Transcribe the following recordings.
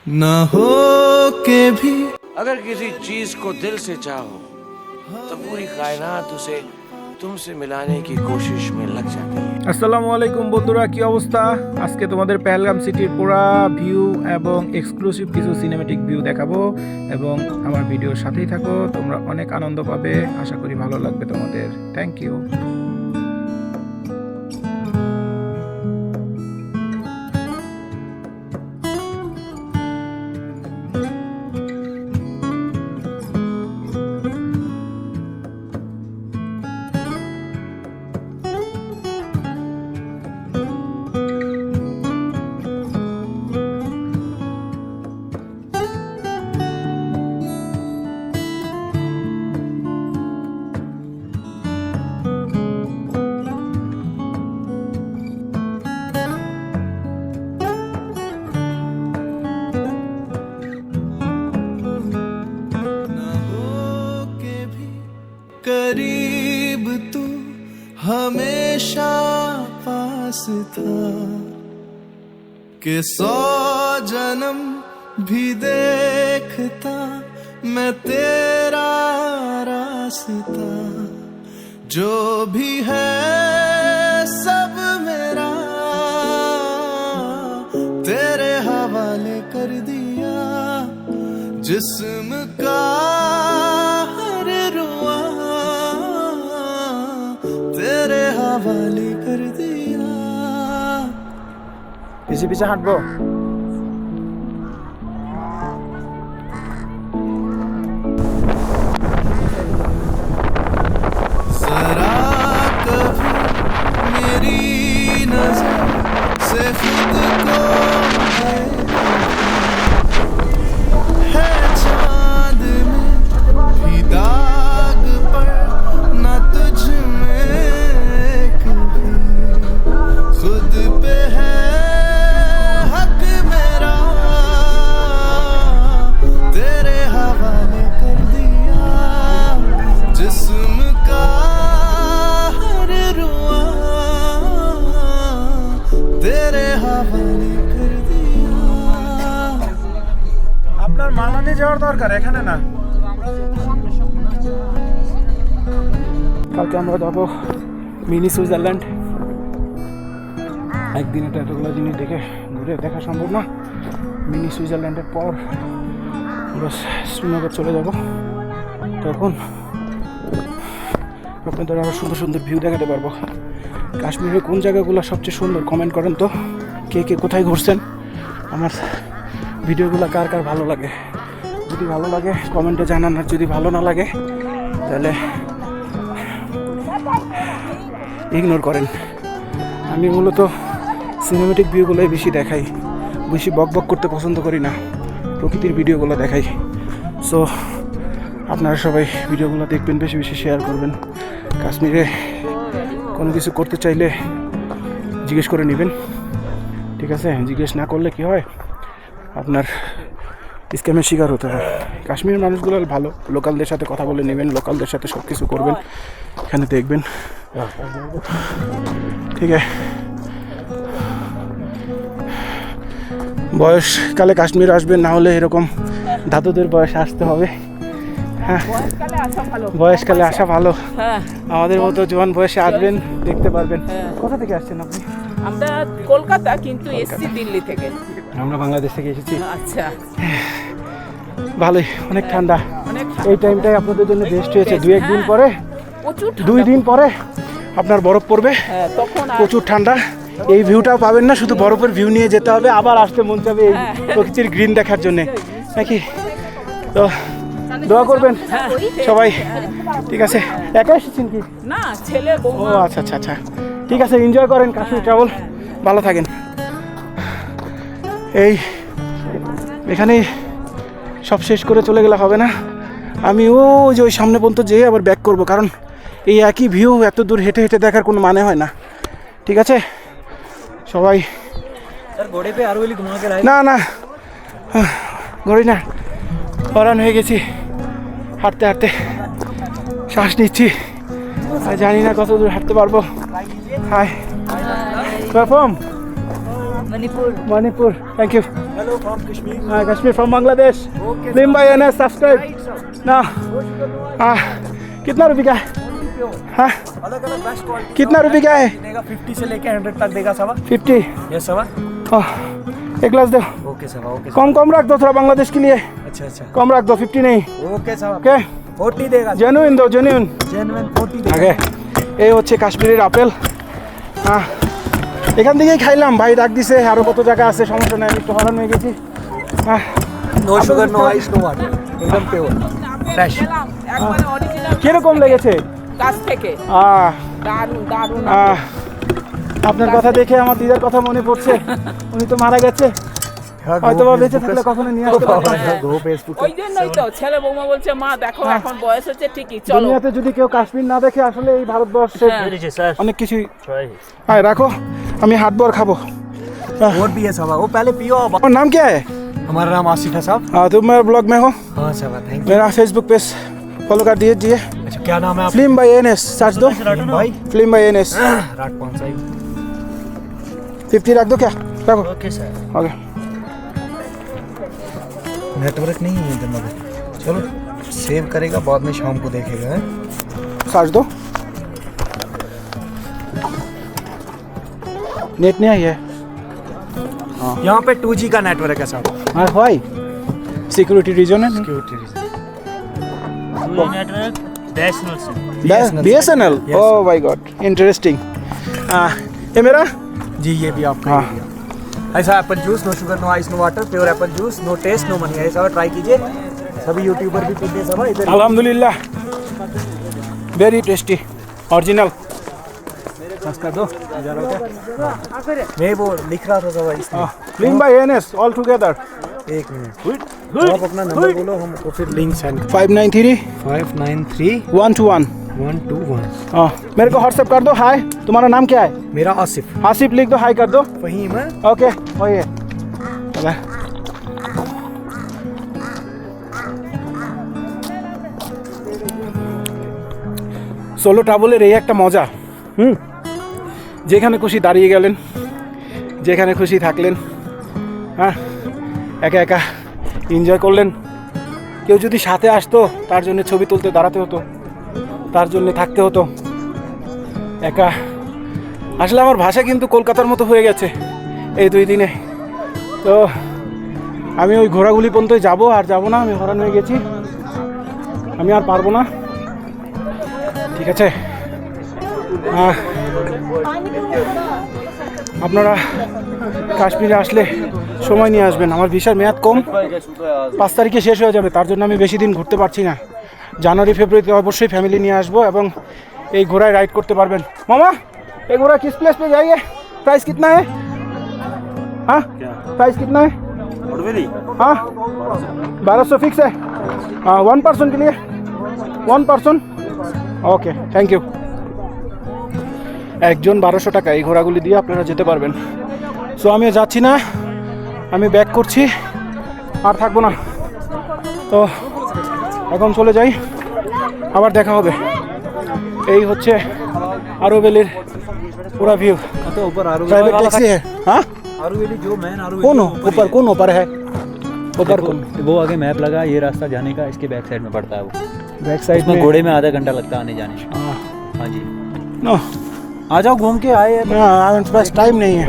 न हो के भी अगर किसी चीज को दिल से चाहो तो पूरी कायनात उसे तुमसे मिलाने की कोशिश में लग जाती है। আসসালামু আলাইকুম বন্ধুরা, কি অবস্থা? আজকে তোমাদের পেহেলগাম সিটির পুরা ভিউ এবং এক্সক্লুসিভ কিছু সিনেমেটিক ভিউ দেখাবো এবং আমার ভিডিওর সাথেই থাকো। তোমরা অনেক আনন্দ পাবে, আশা করি ভালো লাগবে তোমাদের। Thank you. करीब तू हमेशा पास था कि 100 जन्म भी देखता मैं तेरा रास्ता। जो भी है सब मेरा तेरे हवाले कर दिया। जिस्म का हर रुआ तेरे हवाले कर दिया। পিছে পিছে হাঁটবো। जरा कभी मेरी नजर से खुद को है चांद में भी दाग पर न तुझ में कभी। खुद पे है हक मेरा तेरे हवाले कर दिया। जिस्म का हर रुआ तेरे हवाले कर दिया। আপনার মানালি যাওয়ার দরকার, এখানে না। কালকে আমরা যাবো মিনি সুইজারল্যান্ড। একদিন এটা এতগুলো জিনিস দেখে ঘুরে দেখা সম্ভব না। মিনি সুইজারল্যান্ডের পর আমরা শ্রীনগর চলে যাব। তখন আপনাদের আরও সুন্দর সুন্দর ভিউ দেখাতে পারবো। কাশ্মীরের কোন জায়গাগুলো সবচেয়ে সুন্দর কমেন্ট করেন তো। কে কে কোথায় ঘুরছেন, আমার ভিডিওগুলো কার কার ভালো লাগে। যদি ভালো লাগে কমেন্টে জানান, আর যদি ভালো না লাগে তাহলে ইগনোর করেন। আমি মূলত সিনেমেটিক ভিউগুলোই বেশি দেখাই, বেশি বক বক করতে পছন্দ করি না, প্রকৃতির ভিডিওগুলো দেখাই। সো আপনারা সবাই ভিডিওগুলো দেখবেন, বেশি বেশি শেয়ার করবেন। কাশ্মীরে কোনো কিছু করতে চাইলে জিজ্ঞেস করে নেবেন, ঠিক আছে? জিজ্ঞেস না করলে কি হয়, আপনার স্ক্যামের শিকার হতে হয়। কাশ্মীরের মানুষগুলো ভালো, লোকালদের সাথে কথা বলে নেবেন, লোকালদের সাথে সব কিছু করবেন, এখানে দেখবেন, ঠিক আছে? বয়সকালে কাশ্মীর আসবেন, না হলে এরকম দাদুদের বয়সে আসতে হবে। হ্যাঁ, বয়সকালে আসা ভালো। আমাদের মতো জোয়ান বয়সে আসবেন, দেখতে পারবেন। কোথা থেকে আসছেন আপনি? আমরা কলকাতা, কিন্তু এসছি দিল্লি থেকে। আমরা বাংলাদেশ থেকে এসেছি। আচ্ছা, ভালোই, অনেক ঠান্ডা। অনেক এই টাইমটাই আপনাদের জন্য বেস্ট হয়েছে। 2-1 দিন পরে, প্রচুর 2 দিন পরে আপনার বরফ পড়বে, তখন প্রচুর ঠান্ডা। এই ভিউটাও পাবেন না, শুধু বরফের ভিউ নিয়ে যেতে হবে, আবার আসতে মন চাবে এই প্রকৃতির গ্রিন দেখার জন্য, নাকি? তো দোয়া করবেন সবাই, ঠিক আছে? একা এসেছেন কি? না, ছেলে ও বৌমা। আচ্ছা আচ্ছা আচ্ছা, ঠিক আছে। এনজয় করেন কাশ্মীর ট্রাভেল, ভালো থাকেন। এই এখানেই সব শেষ করে চলে গেলে হবে না। আমি যে ওই সামনে পর্যন্ত যেয়ে আবার ব্যাক করব, কারণ এই একই ভিউ এত দূর হেঁটে হেঁটে দেখার কোনো মানে হয় না, ঠিক আছে? সবাই না না ঘড়ি না, হরান হয়ে গেছি হাঁটতে হাঁটতে, শ্বাস নিচ্ছি, আর জানি না কত দূর হাঁটতে পারবো। Hi, from Manipur. Thank you. from Kashmir. Kashmir from Bangladesh. Okay, Film by NS, subscribe. Right, sir. ना कितना रुपये का है हाँ अलग अलग बेस्ट क्वालिटी कितना रुपये का है देगा 50 से लेके 100 तक देगा सवा 50 यस सवा एक ग्लास दो ओके सवा ओके कम कम रख दो थोड़ा बांग्लादेश के लिए अच्छा अच्छा कम रख दो 50 नहीं ओके सवा ওকে 40 देगा জেনুইন দো জেনুইন जेन्युइन 40 देगा আগে এই হচ্ছে কাশ্মীরের আপেল এখান থেকেই খাইলাম ভাই ডাক দিছে আরো কত জায়গা আছে সমস্যা নাই আমি একটু হরান হয়ে গেছি no sugar no ice no water एकदम प्योर फ्रेश খেলাম, একবারে original কিরকম লেগেছে গাছ থেকে দারুণ দারুণ আপনার কথা দেখে আমার দিদার কথা মনে পড়ছে উনি তো মারা গেছে হয়তো বা বেঁচে থাকলে কখনো নিয়ে আসতে পারতাম ওই জন্যই তো ছেলে বৌমা বলছে মা দেখো এখন বয়স হচ্ছে ঠিকই চলো দুনিয়াতে যদি কেউ কাশ্মীর না দেখে আসলে এই ভারতবর্ষে অনেক কিছুই হ্যাঁ রাখো আমি হাটবর খাবো और भी है सवा वो पहले पियो अब और नाम क्या है हमारा नाम आसिफ है साहब हाँ तुम मेरे ब्लॉग में हो हाँ सवा थैंक मेरा फेसबुक पेज फॉलो कर दीजिए यू अच्छा क्या नाम है फिल्म बाय एनएस सर्च दो भाई फिल्म बाय एनएस रात कौन सा 50 रख दो क्या रखो ओके सर ओके नेटवर्क नहीं है इधर मगर चलो सेव करेगा बाद में शाम को देखेगा हैं? सर्च दो नेट नहीं आई है यहाँ पे 2G का नेटवर्क है साहब हाँ भाई सिक्योरिटी रीजन है BSNL Yes. Oh my God interesting ये मेरा जी ये भी आपका हाँ। ही है। ऐसा apple juice no sugar no ice no water pure apple juice no taste no money ऐसा ट्राई कीजिए सभी यूट्यूबर भी पीते हैं सब इधर अल्हम्दुलिल्लाह वेरी टेस्टी ओरिजिनल सस्ता दो मैं वो लिख रहा था सब इसमें film bye NS all together एक मिनट आप अपना नंबर बोलो हमको फिर लिंक सेंड 593 593 121 121 हाँ मेरे को व्हाट्सएप कर दो हाय तुम्हारा नाम क्या है मेरा आसिफ आसिफ लिख दो हाय कर दो वही मैं ओके वही है चला সোলো ট্রাভেলের এই একটা মজা যেখানে খুশি দাঁড়িয়ে গেলেন যেখানে খুশি থাকলেন হ্যাঁ একা একা এনজয় করলেন কেউ যদি সাথে আসতো তার জন্য ছবি তুলতে দাঁড়াতে হতো তার জন্য থাকতে হতো একা আসলে আমার ভাষা কিন্তু কলকাতার মতো হয়ে গেছে এই 2 দিনে তো আমি ওই ঘোরাগুলি পর্যন্তই যাবো আর যাবো না আমি হরান হয়ে গেছি আমি আর পারবো না ঠিক আছে আপনারা কাশ্মীরে আসলে সময় নিয়ে আসবেন আমার ভিসার মেয়াদ কম 5 তারিখে শেষ হয়ে যাবে তার জন্য আমি বেশি দিন ঘুরতে পারছি না জানুয়ারি ফেব্রুয়ারিতে অবশ্যই ফ্যামিলি নিয়ে আসবো এবং এই ঘোড়ায় রাইড করতে পারবেন মামা এই ঘোড়া किस प्लेस पे जाइए प्राइस कितना है हाँ प्राइस कितना है हाँ 1200 फिक्स है हाँ 1 पर्सन के लिए 1 पर्सन ওকে থ্যাংক ইউ একজন 1200 টাকা এই ঘোড়াগুলি দিয়ে আপনারা যেতে পারবেন সো আমি যাচ্ছি না আমি ব্যাক করছি আর থাকবো না তো এখন চলে যাই আবার দেখা হবে এই হচ্ছে আরোভেলির पूरा व्यू तो ऊपर प्राइवेट टैक्सी है हाँ आरुवेली जो मैन आरुवेली कौन ऊपर है ऊपर कौन वो आगे मैप लगा ये रास्ता जाने का इसके बैक साइड में पड़ता है वो बैक साइड इसमें में घोड़े में आधा घंटा लगता है आने जाने में हाँ हाँ जी नो आ जाओ घूम के आए हैं मेरे पास टाइम नहीं है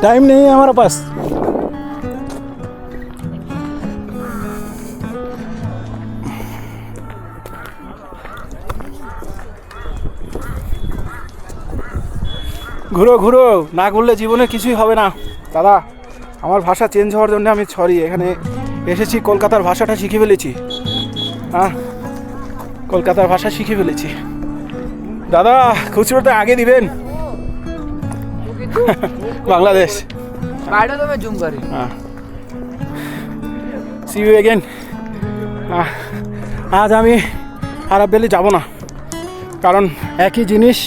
टाइम नहीं है हमारे पास ঘুরো ঘুরো না ঘুরলে জীবনে কিছুই হবে না দাদা আমার ভাষা চেঞ্জ হওয়ার জন্য আমি সরি এখানে এসেছি কলকাতার ভাষাটা শিখে ফেলেছি হ্যাঁ কলকাতার ভাষা শিখে ফেলেছি দাদা খুচরোটা আগে দিবেন বাংলাদেশ বাইরে তো জুম করে हाँ সি ইউ এগেন আজ আমি আরব ভ্যালি যাব না কারণ একই জিনিস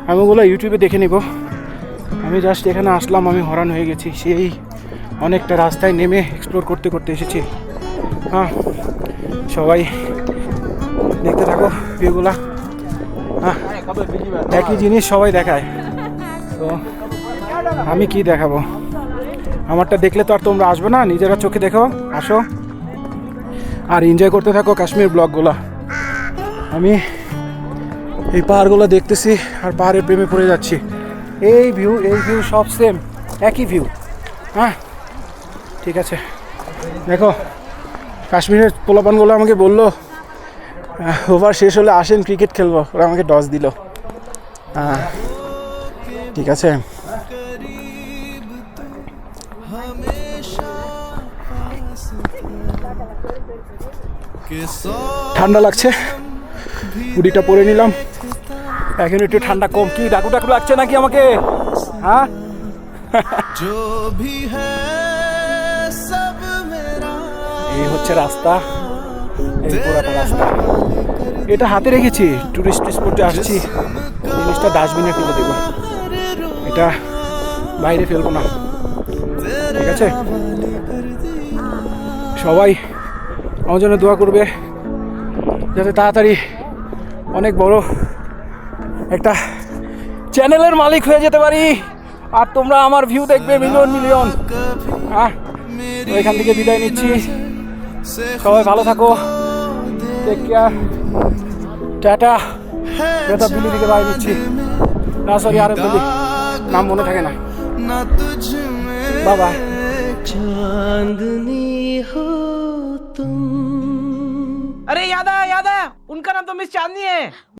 আমি ওগুলো ইউটিউবে দেখে নিব আমি জাস্ট এখানে আসলাম আমি হরান হয়ে গেছি সেই অনেকটা রাস্তায় নেমে এক্সপ্লোর করতে করতে এসেছি হ্যাঁ সবাই দেখতে থাকো ভিউগুলা হ্যাঁ একই জিনিস সবাই দেখায় তো আমি কি দেখাবো? আমারটা দেখলে তো আর তোমরা আসবে না, নিজেরা চোখে দেখো, আসো আর এনজয় করতে থাকো কাশ্মীর ব্লগগুলো। আমি এই পাহাড়গুলো দেখতেছি আর পাহাড়ের প্রেমে পড়ে যাচ্ছি। এই ভিউ সব সেম, একই ভিউ। হ্যাঁ ঠিক আছে, দেখো কাশ্মীরের পোলাপানগুলো আমাকে বললো ওভার শেষ হলে আসেন ক্রিকেট খেলবো, ওরা আমাকে টস দিল। হ্যাঁ ঠিক আছে। ঠান্ডা লাগছে, হুডিটা পরে নিলাম, এখন একটু ঠান্ডা কম। কি ডাকু ডাকু লাগছে নাকি আমাকে? হ্যাঁ जो भी है सब मेरा, এই হচ্ছে রাস্তা, এই পুরাটা রাস্তা। এটা হাতে রেখেছি, টুরিস্ট স্পটে আসছি, জিনিসটা ডাস্টবিনে ফেলে দেবো, এটা বাইরে ফেলবো না, ঠিক আছে? সবাই আমার জন্য দোয়া করবে যাতে তাড়াতাড়ি অনেক বড় একটা চ্যানেলের মালিক হয়ে যেতে পারি, আর তোমরা আমার ভিউ দেখবে মিলিয়ন মিলিয়ন। হ্যাঁ তো এখান থেকে বিদায় নিচ্ছি, সবাই ভালো থাকো, টেক কেয়ার, টাটা। বেতা বিলি দিকে বাইরে নিচ্ছি, না সরি আর নাম মনে থাকে না। ना तुझ में বাই বাই। चांदनी हो तुम। अरे याद आया, उनका नाम तो मिस चांदनी है।